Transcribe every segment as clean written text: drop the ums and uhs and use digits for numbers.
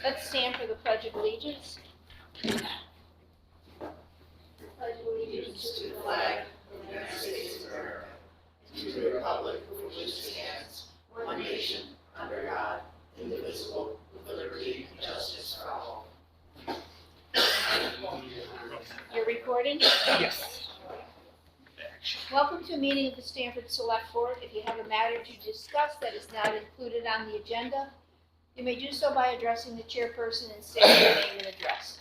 Let's stand for the Pledge of Allegiance. Pledge of Allegiance to the flag of the United States of America, and to the republic for which it stands, one nation, under God, indivisible, with liberty and justice for all. You're recording? Yes. Welcome to a meeting of the Stamford Selectboard. If you have a matter to discuss that is not included on the agenda, you may do so by addressing the chairperson and stating your name and address.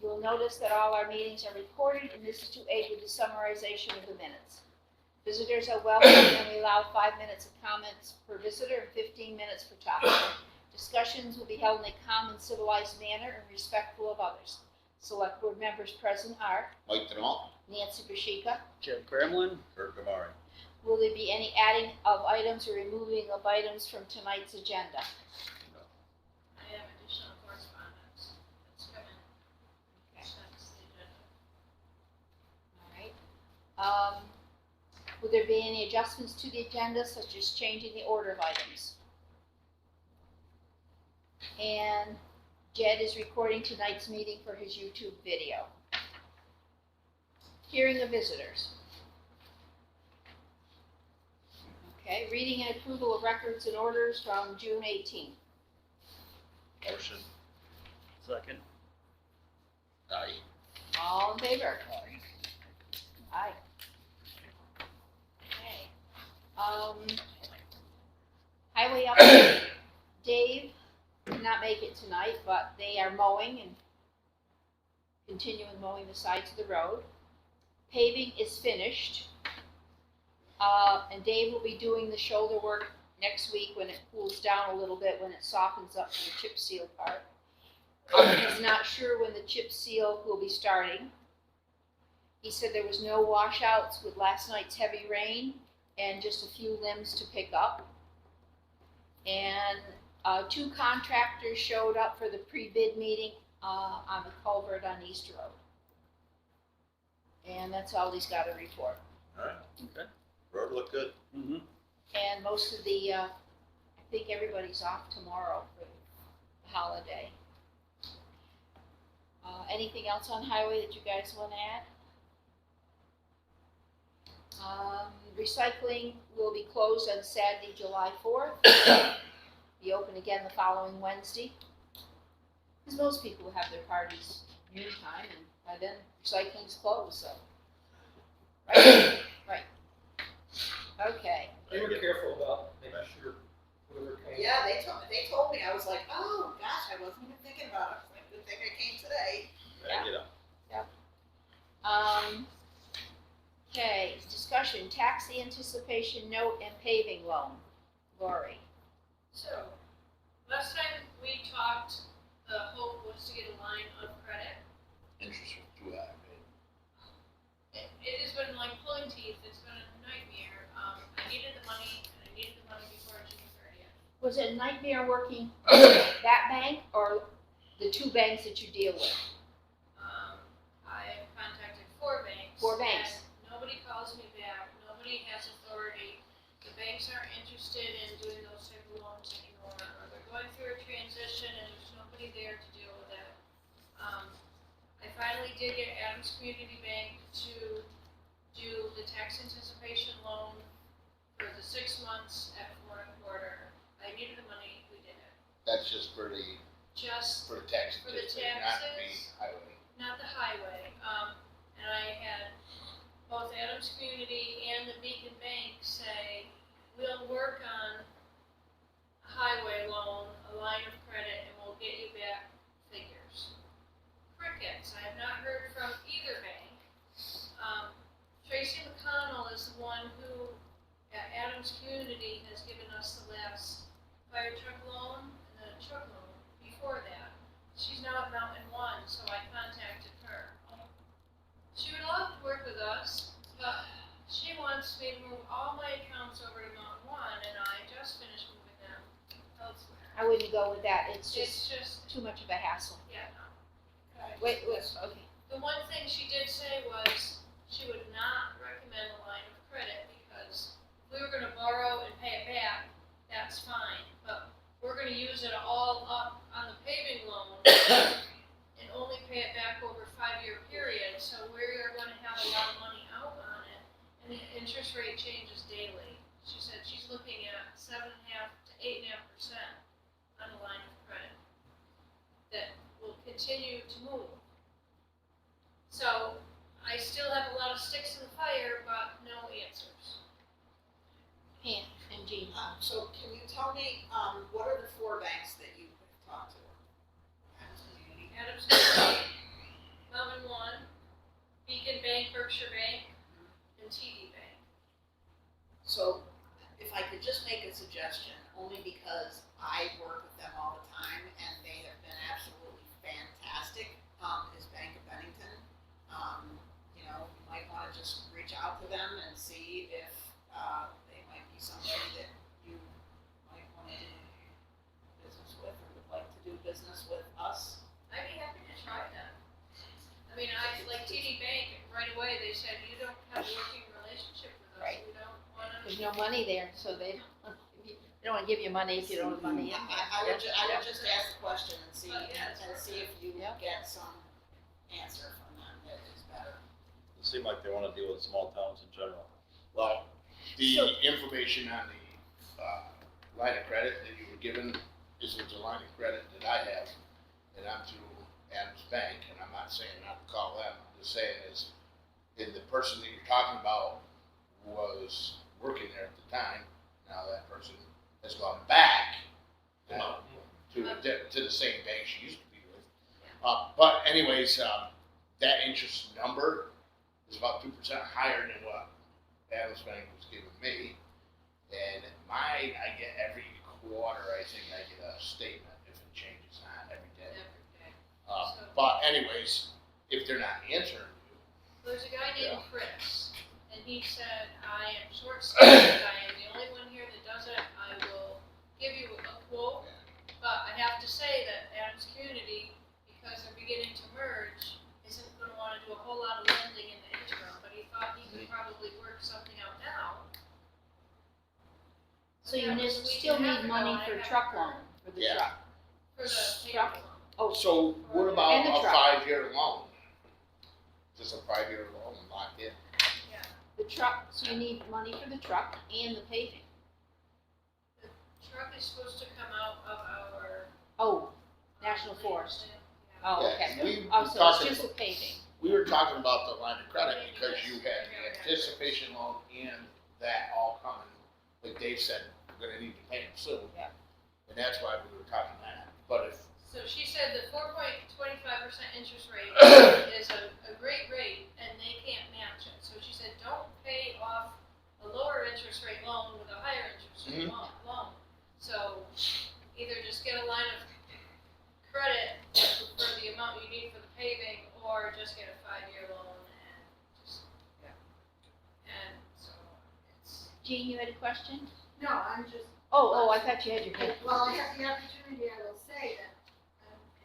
You will notice that all our meetings are recorded, and this is to aid with the summarization of the minutes. Visitors are welcome, and we allow 5 minutes of comments per visitor and 15 minutes per topic. Discussions will be held in a calm and civilized manner and respectful of others. Select board members present are Mike Denalt. Nancy Bashika. Jim Gremlin. Kurt Gamari. Will there be any adding of items or removing of items from tonight's agenda? No. I have additional correspondence that's coming. Okay. That's the agenda. All right. Will there be any adjustments to the agenda, such as changing the order of items? And Jed is recording tonight's meeting for his YouTube video. Hearing of visitors. Okay, reading and approval of records and orders from June 18th. Motion. Second. Aye. All in favor? Aye. Okay. Highway update. Dave did not make it tonight, but they are mowing and continuing mowing the sides of the road. Paving is finished. And Dave will be doing the shoulder work next week when it cools down a little bit, when it softens up for the chip seal part. He's not sure when the chip seal will be starting. He said there was no washouts with last night's heavy rain and just a few limbs to pick up. And 2 contractors showed up for the pre-bid meeting on the culvert on East Road. And that's all he's got to report. All right. Okay. Road looked good. Mm-hmm. And most of the, I think everybody's off tomorrow for the holiday. Anything else on highway that you guys want to add? Recycling will be closed on Saturday, July 4th. Be open again the following Wednesday. Because most people will have their parties noontime, and by then recycling's closed, so. Right? Right. Okay. They were careful about making sure whoever came. Yeah, they told me, I was like, oh gosh, I wasn't even thinking about it. It's like, good thing I came today. Yeah. Get up. Okay, discussion, tax anticipation note and paving loan. Lori. So, last time we talked, the hope was to get a line of credit. Interest was too high, man. It has been like pulling teeth. It's been a nightmare. I needed the money, and I needed the money before June 30th. Was it a nightmare working that bank or the 2 banks that you deal with? I have contacted 4 banks. 4 banks. And nobody calls me back. Nobody has authority. The banks aren't interested in doing those type of loans anymore, or they're going through a transition and there's nobody there to deal with it. I finally did get Adams Community Bank to do the tax anticipation loan for the 6 months at 4 1/4. I needed the money, we did it. That's just for the Just tax. For the not the taxes. highway. not the highway, and I had both Adams Community and the Beacon Bank say, we'll work on a highway loan, a line of credit, and we'll get you back figures. Crickets, I have not heard from either bank. Tracy McConnell is the one who, at Adams Community, has given us the last fire truck loan and the truck loan before that. She's now at Mountain One, so I contacted her. She would love to work with us, but she wants me to move all my accounts over to Mountain One, and I just finished moving them elsewhere. I wouldn't go with that. It's It's just just, too much of a hassle. yeah, no. Wait, okay. The one thing she did say was she would not recommend a line of credit because if we were gonna borrow and pay it back, that's fine, but we're gonna use it all up on the paving loan and only pay it back over a 5-year period, so we are gonna have a lot of money out on it, and the interest rate changes daily. She said she's looking at 7.5% to 8.5% on a line of credit that will continue to move. So I still have a lot of sticks in the fire, but no answers. Pam and Jean. So can you tell me, what are the 4 banks that you have talked to? Adams Bank, Melvin One, Beacon Bank, Berkshire Bank, and TD Bank. So if I could just make a suggestion, only because I work with them all the time and they have been absolutely fantastic, is Bank of Bennington. You know, you might wanna just reach out to them and see if, they might be somebody that you might wanna do business with or would like to do business with us. I'd be happy to try that. I mean, I, like TD Bank, right away, they said, you don't have a working relationship with us, Right. we don't wanna. There's no money there, so they don't wanna give you money if you don't have money in there. I would just ask the question and see, Yeah. and see if you Yeah. get some answer from them that is better. It seemed like they wanna deal with small towns in general. Well, the So- information on the, line of credit that you were given is the line of credit that I have, and I'm through Adams Bank, and I'm not saying not to call them, I'm just saying is, and the person that you're talking about was working there at the time, now that person has gone back to the same bank she used to be with. But anyways, that interest number is about 2% higher than what Adams Bank was giving me. And mine, I get every quarter, I think I get a statement if it changes, not every day. But anyways, if they're not answering you, There's a guy named Chris, and he said, I am short-staffed, I am the only one here that does it, I will give you a quote, but I have to say that Adams Community, because they're beginning to merge, isn't gonna wanna do a whole lot of lending in the interim, but he thought he could probably work something out now. So you That was a week still and a half need ago, money and I for haven't truck heard loan, for the Yeah. truck. For the Truck. payment loan. Oh, so what about And the a truck. 5-year loan? Just a 5-year loan locked in? Yeah, the truck, so you need money for the truck and the paving. the truck is supposed to come out of our. Oh, National Forest. Yeah. Oh, Yeah, okay. we Oh, were so it's talking just the about- paving. We were talking about the line of credit because you had the anticipation loan and that all coming, like Dave said, we're gonna need to pay them soon. Yeah. And that's why we were talking that, but if, So she said the 4.25% interest rate is a great rate and they can't match it. So she said, don't pay off a lower interest rate loan with a higher interest rate loan. So either just get a line of credit for the amount you need for the paving or just get a 5-year loan and just, and so it's. Jean, you had a question? No, I'm just, Oh, I thought you had your hand. well, I have the opportunity, I will say that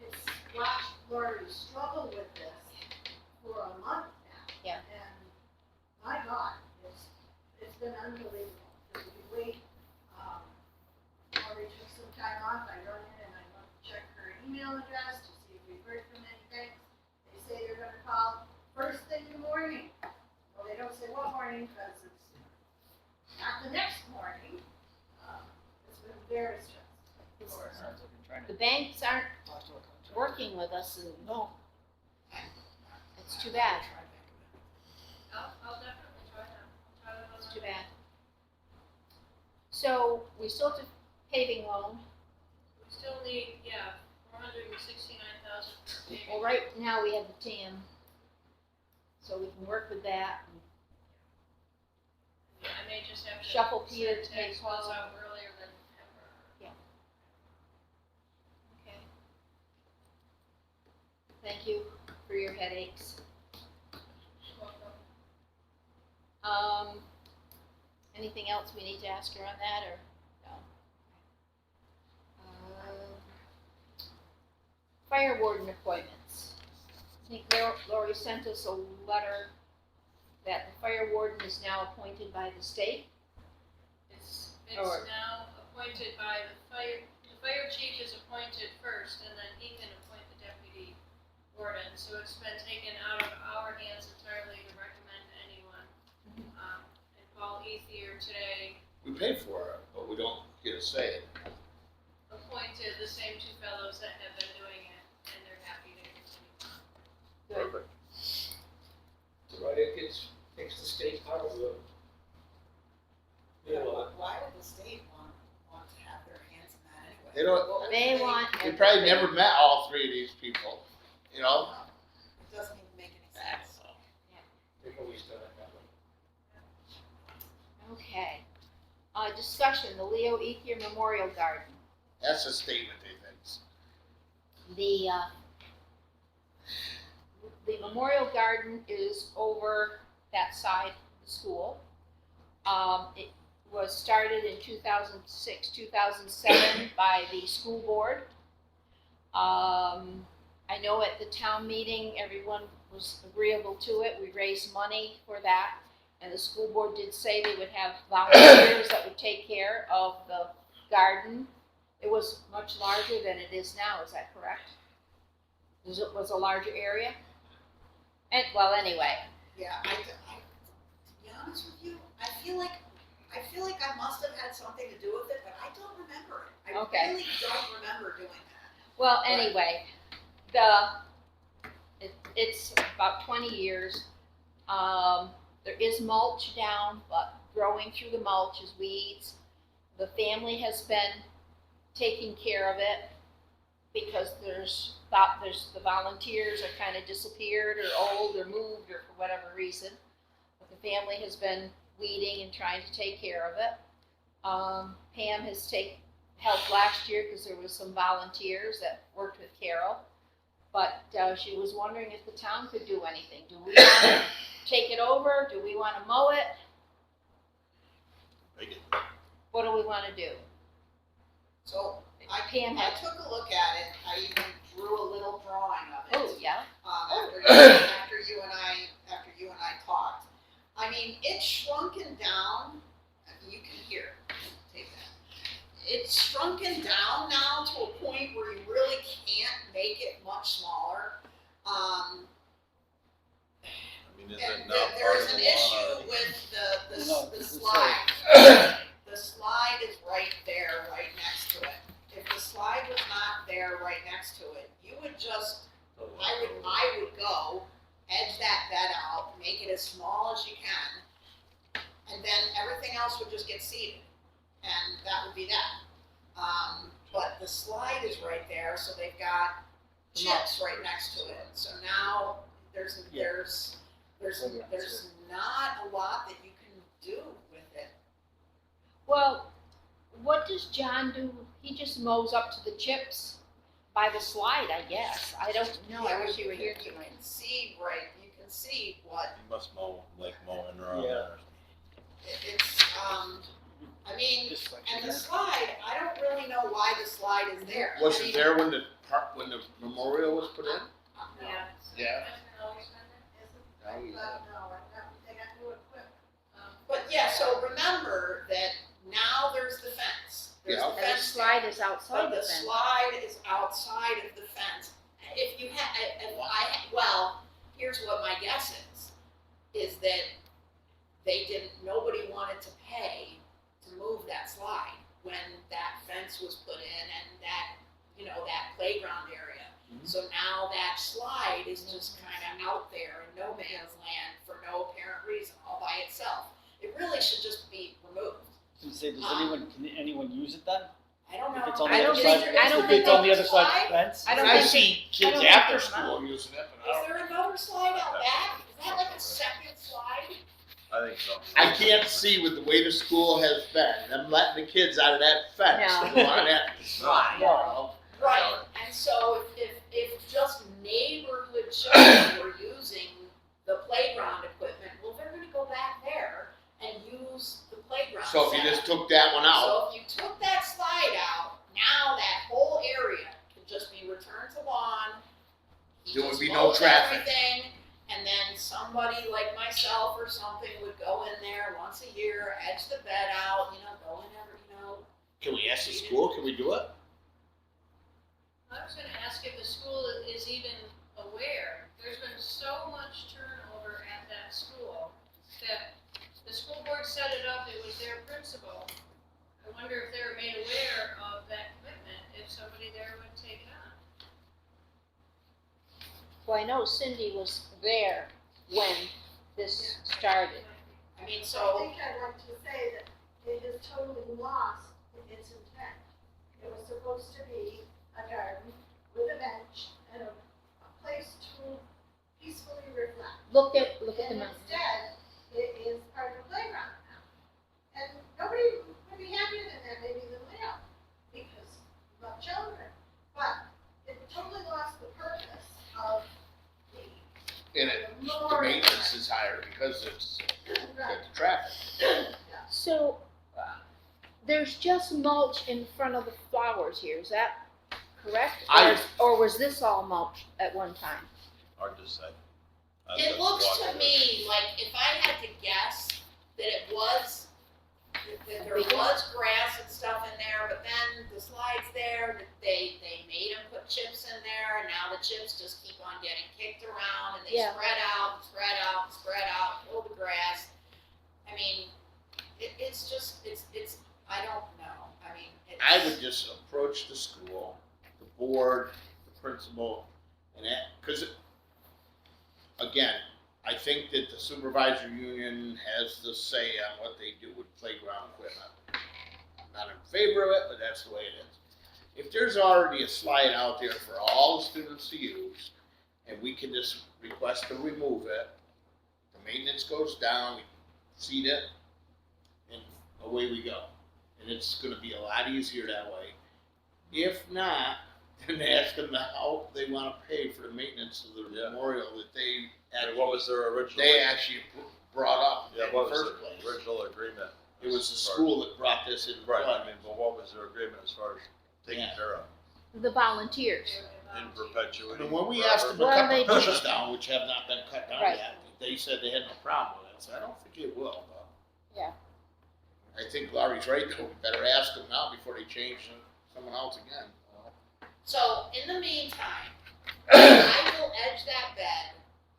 it's watched Lori struggle with this for a month now. Yeah. And my God, it's been unbelievable. Because we wait, Lori took some time off, I run in and I want to check her email address to see if we've heard from anything. They say they're gonna call first thing in the morning. Well, they don't say what morning, because it's not the next morning. It's been very stressful for us. The banks aren't working with us and No. it's too bad. I'll definitely try that. I'll try that on It's my. too bad. So we still have paving loan. We still need, 469,000 for paving. Well, right now we have the TAM. So we can work with that. I may just have to. Shuffle Peter send to take tax bills call. out earlier than ever. Okay. Thank you for your headaches. Anything else we need to ask her on that, or no? Fire warden appointments. I think Lori sent us a letter that the fire warden is now appointed by the state. It's Or- now appointed by the fire chief is appointed first, and get a say. appointed the same two fellows that have been doing it, and they're happy to continue. Good. Perfect. Right, it takes the state out of the, you know, Why would the state want to have their hands in that anyway? They don't, They want. you probably never met all three of these people, you know? It doesn't even make any sense. they've always done it that way. Okay. Discussion, the Leo Ethier Memorial Garden. That's a statement, they think. The Memorial Garden is over that side of the school. It was started in 2006, 2007 by the school board. I know at the town meeting, everyone was agreeable to it. We raised money for that. And the school board did say they would have volunteers that would take care of the garden. It was much larger than it is now, is that correct? It was a larger area? And, well, anyway, Yeah, to be honest with you, I feel like I must have had something to do with it, but I don't remember it. Okay. I really don't remember doing that. well, anyway, it's about 20 years. There is mulch down, but growing through the mulch is weeds. The family has been taking care of it because the volunteers are kind of disappeared or old or moved or for whatever reason. But the family has been weeding and trying to take care of it. Pam has helped last year because there was some volunteers that worked with Carol. But she was wondering if the town could do anything. Do we want to take it over? Do we want to mow it? Make it. What do we want to do? So Pam I had, took a look at it. I even drew a little drawing of it. oh, yeah, After you and I talked. I mean, it's shrunken down. You can hear. Take that. It's shrunken down now to a point where you really can't make it much smaller. I mean, is And it now part there's of the an lawn issue already? with No, the this is slide. The slide is right there, right next to it. If the slide was not there, right next to it, you would just, I would go, edge that bed out, make it as small as you can, and then everything else would just get seeded, and that would be that. But the slide is right there, so they've got chips right next to it. So now there's not a lot that you can do with it. well, what does John do? He just mows up to the chips by the slide, I guess. I don't know, I wish you were here You tonight. can see, right, you can see what, You must mow, like mowing around Yeah. there. it's, I mean, Just like and the here. slide, I don't really know why the slide is there. Was I it mean, there when the memorial was put in? No, Yeah. Yeah. Hasn't always been there. I Oh, yeah. thought, no, they got new equipment. But yeah, so remember that now there's the fence. There's Yeah. the And the fence slide is outside But the the fence. slide is outside of the fence. If you well, here's what my guess is that nobody wanted to pay to move that slide when that fence was put in and that playground area. Mhm. So now that slide is just kind of out there in no man's land for no apparent reason, all by itself. It really should just be removed. Say, can anyone use it then? I don't know. If it's on I the don't other think- side, I don't if think it's on they- the other side of the fence? I don't I think see kids think after they come out. school using it, but I Is don't. there another slide out back? Is that like a second slide? I think so. I can't see with the way the school has been, them letting the kids out of that fence, No. to go on that slide. No. Right, and so if just neighborhood children were using the playground equipment, well, they're gonna go back there and use the playground So if you center. just took that one out, So if you took that slide out, now that whole area can just be returned to lawn. You There would just be no mow traffic. everything, and then somebody like myself or something would go in there once a year, edge the bed out, go in every, can we ask the school, can we do it? I was gonna ask if the school is even aware, there's been so much turnover at that school that the school board set it up, it was their principal. I wonder wonder if they were made aware of that commitment, if somebody there would take it on. Well, I know Cindy was there when this started. I mean, I so, think I'd like to say that it has totally lost its intent. It was supposed to be a garden with a bench and a place to peacefully reflect. Look at the And mountain. instead, it is part of a playground now. And nobody would be happier than that, maybe than we are, because we love children. But it totally lost the purpose of the And it, the memorial. maintenance is higher because it's Right. the traffic. So, there's just mulch in front of the flowers here, is that correct? Or was this all mulch at one time? Hard to say. it looks to me like if I had to guess that it was, that there was grass and stuff in there, but then the slides there, that they made them put chips in there, and now the chips just keep on getting kicked around, and they Yeah. spread out, spread out, spread out, kill the grass. I mean, it's just, it's, I don't know, I mean, it's. I would just approach the school, the board, the principal, and that, because, again, I think that the supervisor union has the say on what they do with playground equipment. I'm not in favor of it, but that's the way it is. If there's already a slide out there for all the students to use, and we can just request to remove it, the maintenance goes down, we seed it, and away we go. And it's gonna be a lot easier that way. If not, then ask them how they wanna pay for the maintenance of the Yeah. memorial that they And what was their original? they actually brought up Yeah, in the what was first the place. original agreement? It was the school that brought this in. Right, I mean, but what was their agreement as far as taking Yeah. care of, The volunteers. in perpetuity? And when we forever? asked them to Well, cut they the bushes down, which have not been cut down Right. yet, they said they had no problem with it, so I don't think it will, but. Yeah. I think Laurie's right, though, we better ask them now before they change someone else again. So, in the meantime, I will edge that bed,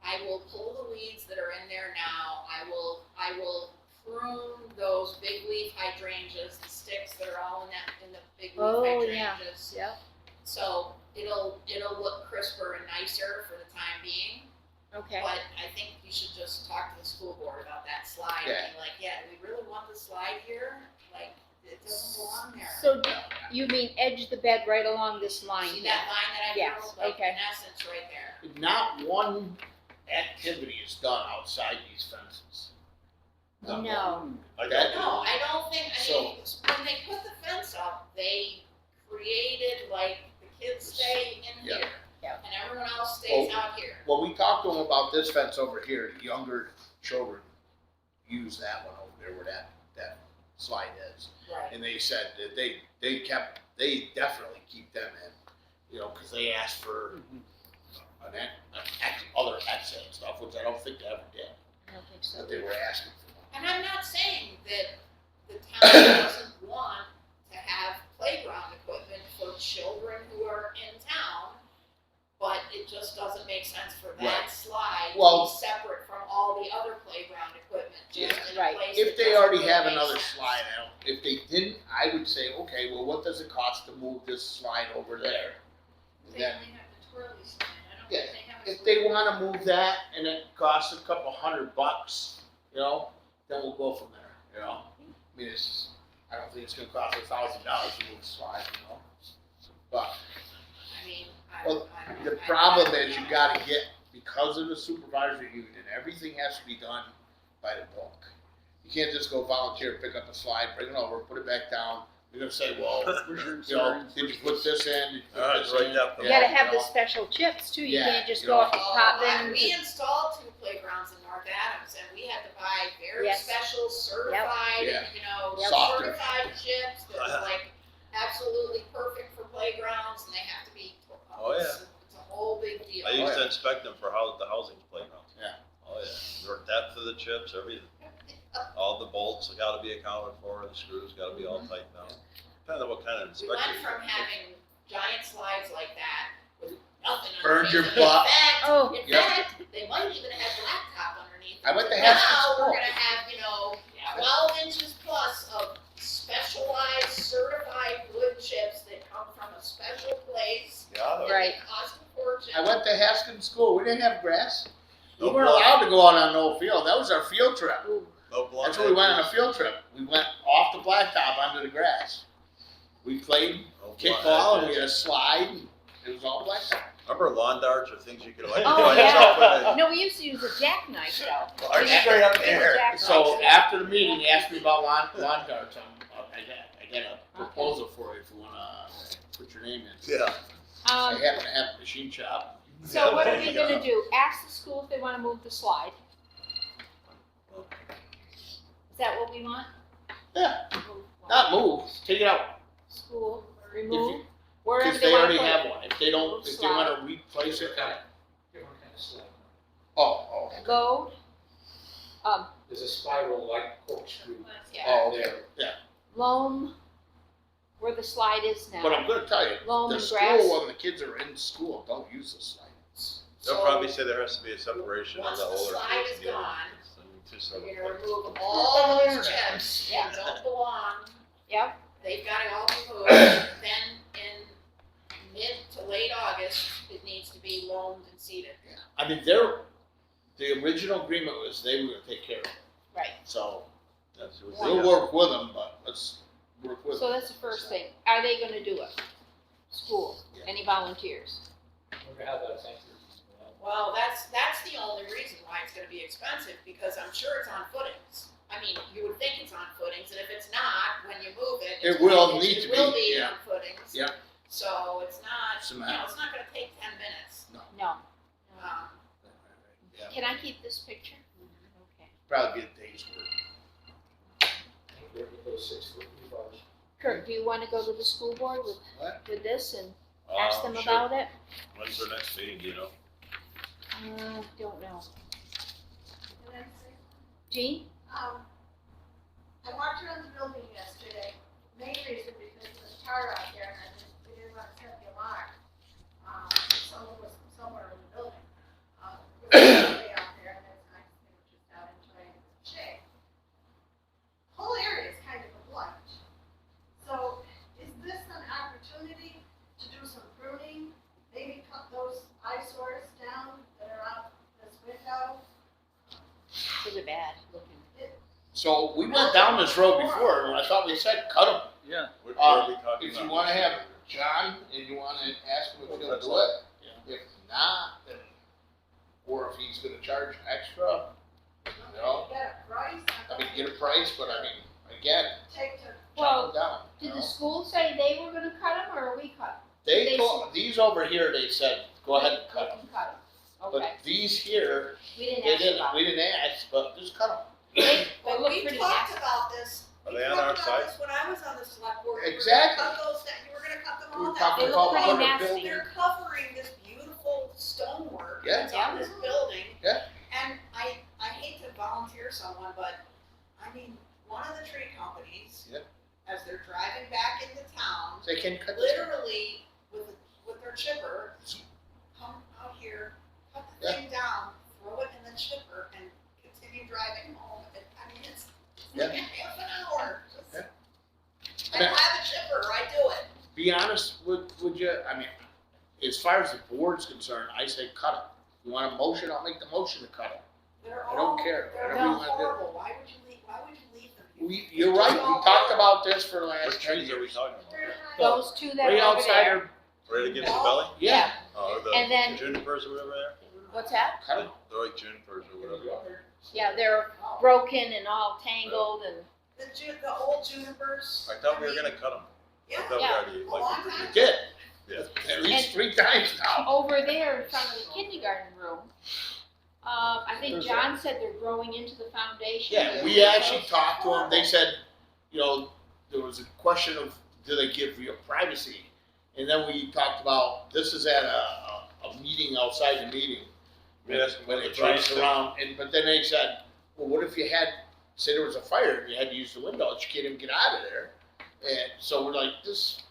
I will pull the weeds that are in there now, I will prune those big leaf hydrangeas, the sticks that are all in the big leaf Oh, yeah. hydrangeas. Yep. So, it'll look crisper and nicer for the time being, Okay. but I think you should just talk to the school board about that slide, Yeah. and be like, yeah, do we really want the slide here? Like, it doesn't belong there. So you mean edge the bed right along this line See here? that line that I Yes, drew, like okay. in essence, right there. Not one activity is done outside these fences. Not one. No. I That- got No, I don't think, I So- mean, when they put the fence up, they created like the kids stay in Yeah. here. Yeah. And everyone else stays Oh. out here. Well, we talked to them about this fence over here, the younger children use that one over there where that slide is. Right. And they said that they definitely keep them in, you know, cause they asked for other exit and stuff, which I don't think they ever did, I don't think so. that they were asking for. And I'm not saying that the town doesn't want to have playground equipment for children who are in town, but it just doesn't make sense for that Right. slide to Well- be separate from all the other playground equipment, just in a Right. place If that they doesn't already really have make another sense. slide out, if they didn't, I would say, okay, well, what does it cost to move this slide over there? And They then, only have the twirly slide, I don't Yeah, think they have a. if they wanna move that and it costs a couple $100, you know, then we'll go from there, you know? I mean, I don't think it's gonna cost $1,000 to move the slide, you know? But I mean, Well, I don't- the I problem don't is you know. gotta get, because of the supervisory union, everything has to be done by the book. You can't just go volunteer, pick up a slide, bring it over, put it back down. You're gonna say, well, Where's your you know, insurance? did you put this in? Did you put Alright, this right in? up the- You gotta have you the know. special chips too, you Yeah, can't just you go know. up and pop in. We installed 2 playgrounds in North Adams, and we had to buy very Yes. special certified, Yeah. you know, Yep. Softer. certified chips that are like absolutely perfect for playgrounds, and they have to be. Oh, yeah. It's a whole big deal. I used yeah. to inspect them for the housing playgrounds. Yeah. Oh, yeah, their depth of the chips, everything. All the bolts gotta be accounted for, the screws gotta be all tightened down. Depending on what kind of We inspection. went from having giant slides like that with nothing Burned your underneath it. butt. Oh. In Yep. fact, they might even have blacktop underneath it. I went to have some Now, we're school. gonna have, 12 inches plus of specialized special place. Yeah, though. Right. Cost a fortune. I went to Haskins School, we didn't have grass. We No weren't block. allowed to go out on no field, that was our field trip. Ooh, No block. That's where we went on a field trip. We went off the blacktop onto the grass. We played No block. kickball and we had a slide, and it was all blacktop. Remember lawn darts or things you could like Oh, by yeah. yourself no, we used to use a jackknife though. Are you straight up They were there? jackknives. So after the meeting, he asked me about lawn darts. I got a proposal for you if you wanna put your name in. Yeah. I Um, happen to have a machine shop. so what are there we you go. gonna do? Ask the school if they wanna move the slide. Is that what we want? Yeah, Move what? not move, take it out, School, remove, wherever because they they wanna already put have it. one. If they don't, if they wanna replace it, Different kind of slide. oh, Load, There's a spiral like corkscrew. yeah, oh, okay. There. loam, where the slide is now. But I'm gonna tell you, Loam the and grass. school, when the kids are in school, don't use the slides. They'll So, probably say there has to be a separation of once the the older slide kids. is and the younger gone, kids, and two separate we're gonna places. remove all those chips Yeah. that don't belong. Yep. They've gotta all be moved, then in mid to late August, it needs to be loamed and seeded. I mean, the original agreement was they were gonna take care of it, Right, so That's what we'll we work with them, but let's work with so them. that's the first thing. Are they gonna do it? School, Yeah. any volunteers? Wonder how that thank you. Well, that's the only reason why it's gonna be expensive, because I'm sure it's on footings. I mean, you would think it's on footings, and if it's not, when you move it. It will need to It will be, be yeah. on footings. Yeah. So it's not, Cement. it's not gonna take 10 minutes. No. Um, Yeah, Can I keep this picture? Okay. probably be a day's work. Where did those 6 foot rebar? Kurt, do you wanna go to the school board with, What? with this and ask them Sure. about it? When's their next meeting, do you know? Don't know. And then say, Jean? I walked around the building yesterday, main reason because it was tar out there and we didn't want to set the alarm. Someone was somewhere in the building. It was way out there and it's nice, they were just out enjoying the shade. Whole area is kind of a blunt. So is this an opportunity to do some pruning? Maybe cut those eyesores down that are out this window? Those are bad looking. So we went down this road before, and I thought we said cut them. Yeah. What are we talking If about? you wanna have John, and you wanna ask him if he'll That's do all. it, if not, then, or if he's gonna charge extra, you know, Get a price? I mean, get a price, but I mean, again, Take to, Well, chop them down, you did the know. school say they were gonna cut them or we cut them? They they told, these over here, they said, go ahead and cut them, We can cut them. but Okay, these here, we didn't they ask didn't, about we them. didn't ask, but just cut them. They But look we pretty talked nasty. about this. Are We they on talked our about side? this when I was on the select board. Exactly. You were gonna cut those down, you were gonna cut them We were all down. talking They look about pretty what a nasty. building. They're covering this beautiful stonework Yeah. that's on this building. Yeah. And I hate to volunteer someone, but I mean, one of the tree companies, Yeah. as they're driving back into town, They can cut this. literally with their chipper, come out here, cut the Yeah. thing down, throw it in the chipper, and continue driving home. I mean, it's Yeah. like half an hour. Yeah. I don't have a chipper, I do it. Be honest, would you, I mean, as far as the board's concerned, I say cut them. You want a motion, I'll make the motion to cut them. They're I don't all, care, they're whatever you all wanna do. horrible. Why would you leave them here? You're right, we talked about this for the What last 10 trees are we years. talking about? Those two that Right are over outside there. are, Right against the belly? yeah, Oh, And then- the junipers or whatever there? What's that? cut them. They're like junipers or whatever. Yeah, they're broken and all tangled and, The old junipers. I thought we were mean, gonna cut them. I Yeah, thought we Yeah. already a long like. time. You did, Yeah. at least 3 times now. over there in front of the kindergarten room. I think There's John said they're growing into the foundation. Yeah, we actually talked to them, they said, you know, there was a question of, do they give you privacy? And then we talked about, this is at a meeting outside the meeting. Yes, When the it drives trees. around, but then they said, well, what if you had, say there was a fire and you had to use the windows, you can't even get out of there. And so we're like, this,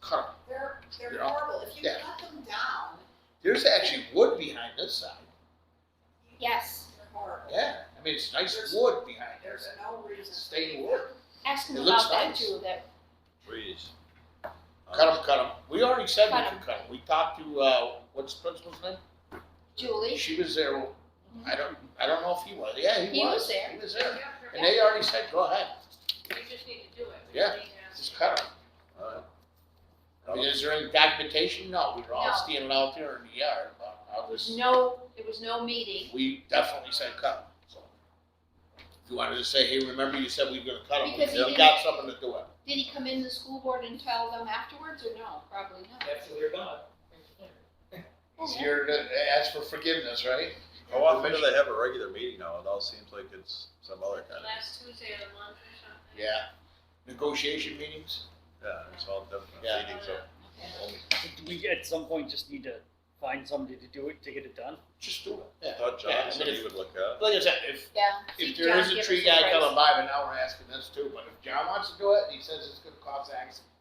cut 'em. They're You know? horrible. If you Yeah. cut them down, There's actually wood behind this side. Yes, they're horrible. Yeah, I mean, it's nice wood behind there. There's no reason. Stained wood. ask them It looks about that nice. too, that, Trees. Cut them. We already said we Cut could 'em. cut them. We talked to, what's the principal's name? Julie, She was there. I don't know if he was. Yeah, he was. He was there. He was there. Yeah, And they already said, go ahead, we just need to do it. We Yeah. don't need to ask. just cut them. Alright. I mean, is there any documentation? No, we were all No. standing out there in the yard, but I was, there was no meeting, we definitely said cut 'em, so. If you wanted to say, hey, remember you said we were gonna cut them, Because he we didn't- got something to do it. did he come in the school board and tell them afterwards, or no, probably not? After they're gone. Oh, He's yeah. here to ask for forgiveness, right? How often do they have a regular meeting now? It all seems like it's some other kind of, Last Tuesday of the month or something. Yeah. Negotiation meetings? yeah, it's all different Yeah. meetings. So Okay. Do we at some point just need to find somebody to do it, to get it done? Just do it. I Yeah. thought Yeah, I John said mean, he would look at it. Like I said, Yeah. if See, there John, is a give tree us guy price. coming by, but now we're asking this too, but if John wants to do it, he says it's gonna cost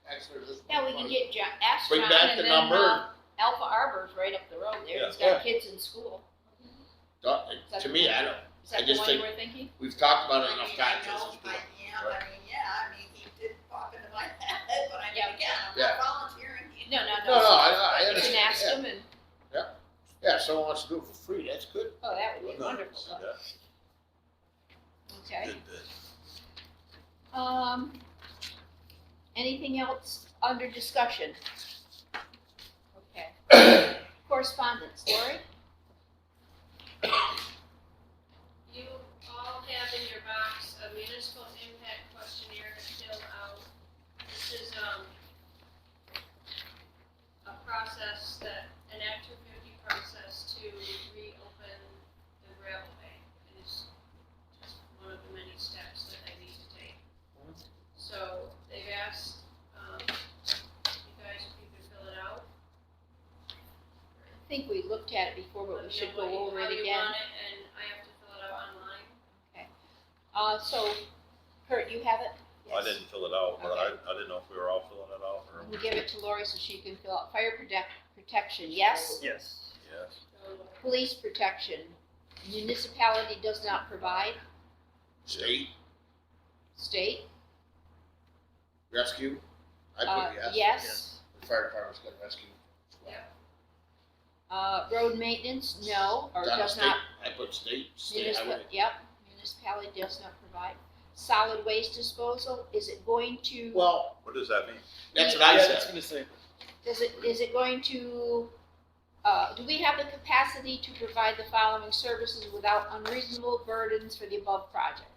extra this. Yeah, we can get John, ask Bring John, back and the then, number. Alpha Arbor's right up the road there, he's Yeah. got kids in school. To me, I don't, Is that I the just one you think- were thinking? we've talked about it I enough mean, times. I let's know, just do I, it. yeah, I mean, he did pop into my head, but I mean, Yeah. again, I'm Yeah. not volunteering. No, No, I You can understand, ask yeah. him and, Yeah, if someone wants to do it for free, that's good. oh, that would be wonderful, Yeah, okay. good, good. Anything else under discussion? Okay. Correspondence, Lori? You all have in your box a municipal impact questionnaire to fill out. This is, a process that, an Act 250 process to reopen the gravel bank. It is just one of the many steps that I need to take. So they've asked, you guys if you could fill it out. I think we looked at it before, but we Let me should know go what you- over how it you again. want it, and I have to fill it out online. So, Kurt, you have it? I Yes. didn't fill it out, but Okay. I didn't know if we were all filling it out or. We'll give it to Lori so she can fill out fire protection, yes? Yes. Yes. So Police protection, municipality does not provide, State, state? rescue, I put yes. Yes. The fire department's got rescue. Road maintenance, no, or Done does state. not, I put state highway. municipality does not provide. Solid waste disposal, is it going to, Well, What does that mean? that's what I Yeah, I was said. gonna say, is it going to, do we have the capacity to provide the following services without unreasonable burdens for the above project?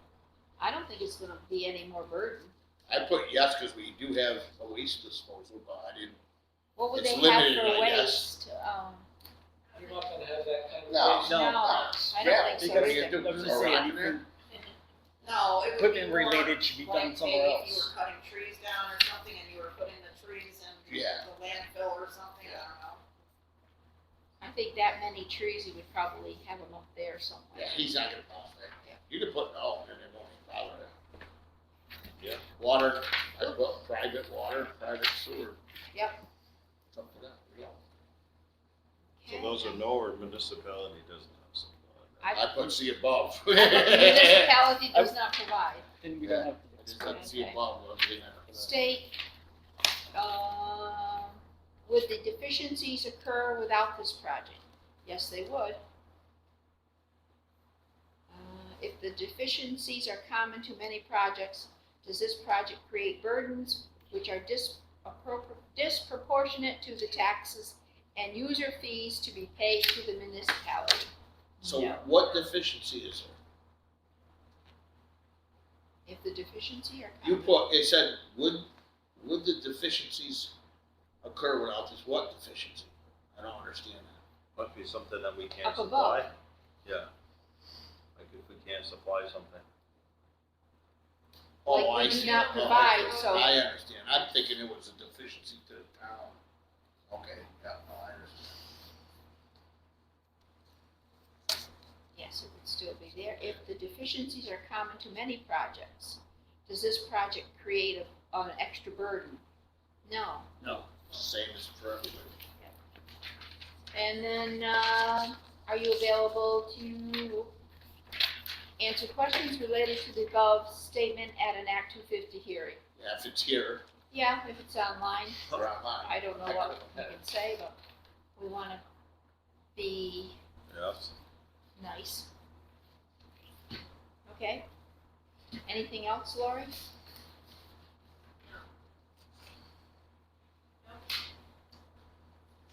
I don't think it's gonna be any more burden. I put yes, cause we do have a waste disposal, but I didn't, What would It's they have limited, for I guess. waste? You're not gonna have that kind of. No. waste. No. I yeah, don't think so. what are you either. gonna I was do, gonna throw say, a rock in there? anything No, it would be equipment more related should be done like somewhere maybe if you else. were cutting trees down or something and you were putting the trees in Yeah. the landfill or something, I don't know. I think that many trees, he would probably have them up there somewhere. Yeah, he's not gonna bother that. Yeah. You could put no, and it won't bother it. Yeah. Water, I put private water, private sewer. Yep. Something like that, yeah. So those are no or municipality doesn't have something like I put see above. Municipality does not provide. Then we don't have I to. just have to see Okay. above, what they have. State, would the deficiencies occur without this project? Yes, they would. If the deficiencies are common to many projects, does this project create burdens which are disproportionate to the taxes and user fees to be paid to the municipality? So No. what deficiency is there? If the deficiency are You common. put, it said, would the deficiencies occur without this, what deficiency? I don't understand that. Must be something that we can't Up above. supply. Yeah. Like if we can't supply something. Like Oh, I we do see. not Oh, provide, okay. so- I understand, I'm thinking it was a deficiency to the town. Okay, yeah, no, I understand. Yes, it would still be there. If the deficiencies are common to many projects, does this project create an extra burden? No. No. Same as for everybody. And then, are you available to answer questions related to the above statement at an Act 250 hearing? Yeah, if it's here, Yeah, if it's online, or online. I don't know what we can say, but we wanna be Yes. nice. Okay? Anything else, Lori?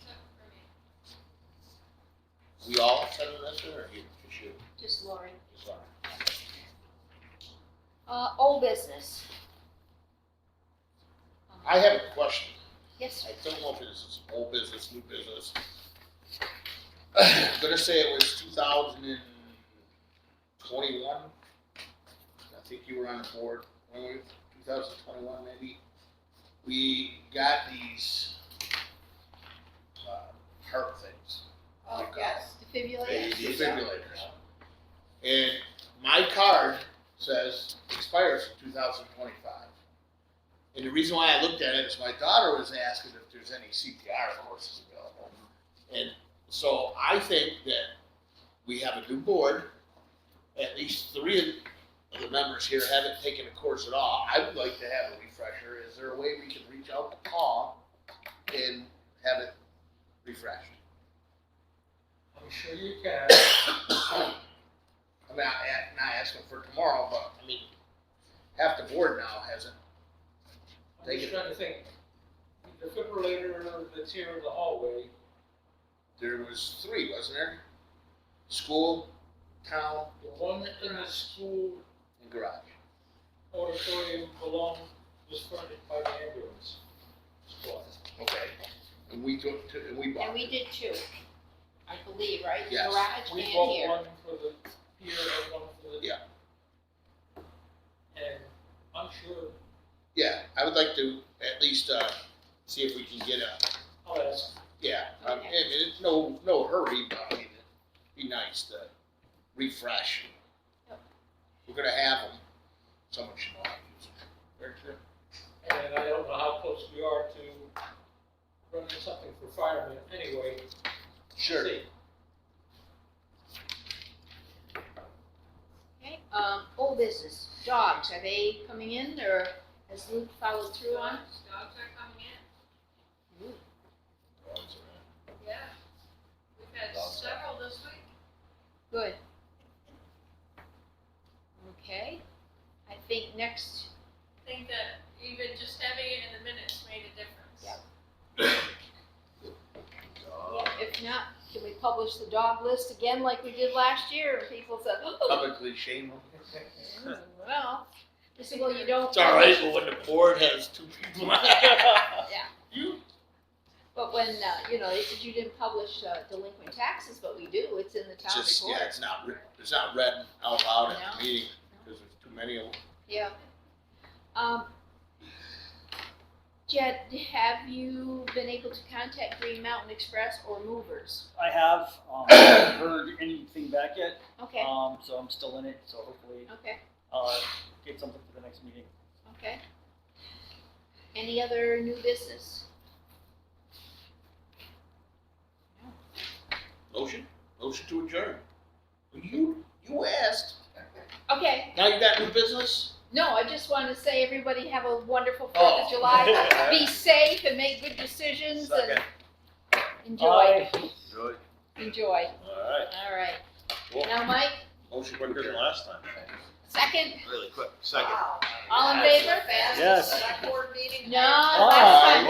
Except for me. We all said this, or you, just you? Just Lori. Just Laura? Old business. I have a question. Yes, I don't know if this is old business, new business. I'm gonna say it was 2021. I think you were on the board, when we, 2021 maybe. We got these, heart things. Oh, yes. defibrillator. Defibrillators. And my card says expires in 2025. And the reason why I looked at it is my daughter was asking if there's any CPR courses available. And so I think that we have a new board. At least 3 of the members here haven't taken a course at all. I would like to have a refresher. Is there a way we can reach out to Paul and have it refreshed? I'm sure you can. I'm not asking for tomorrow, but I mean, half the board now hasn't. I'm just trying to think. The defibrillator that's here in the hallway, There was 3, wasn't there? School, town, the one in the school and garage. auditorium was furnished by the ambulance squad. Okay. And we took, and we bought. And we did 2, I believe, right? Yes. Garage We and bought here. one for the here and one for the. Yeah. And I'm sure, Yeah, I would like to at least, see if we can get a, I'll ask. yeah, Okay. and it's no hurry, but I mean, it'd be nice to refresh. Yep. We're gonna have them, someone should know how to use them. Very true. And I don't know how close we are to running something for firemen anyway. Sure. See. Okay, old business, dogs, are they coming in, or has Luke followed through on? Dogs are coming in, yeah. We've had Dogs. several this week. Good. Okay, I think next, I think that even just having it in the minutes made a difference. Yep. if not, can we publish the dog list again like we did last year, and people said, oh, Publicly shame them. well, they said, well, you don't. It's all right, but when the board has 2 people on it. Yeah. You, But when, they said you didn't publish delinquent taxes, but we do, it's in the town just, report. yeah, it's not read out loud at No. the meeting, because there's too many of them. Yeah. Jed, have you been able to contact Green Mountain Express or movers? I have, haven't heard anything back yet, Okay, so I'm still in it, so hopefully, okay, get something for the next meeting. okay. Any other new business? Motion to adjourn. You asked. Okay, Now you got new business? no, I just want to say everybody have a wonderful 4th Oh. of July. Be safe and make good decisions Second. and enjoy, Aye. Good. enjoy. Alright. All right. Cool. Now, Mike, Motion to Quicker than adjourn. last time. second, Really quick. Second. Wow. all in favor? Yes. Select board meeting. No, Ah, last time.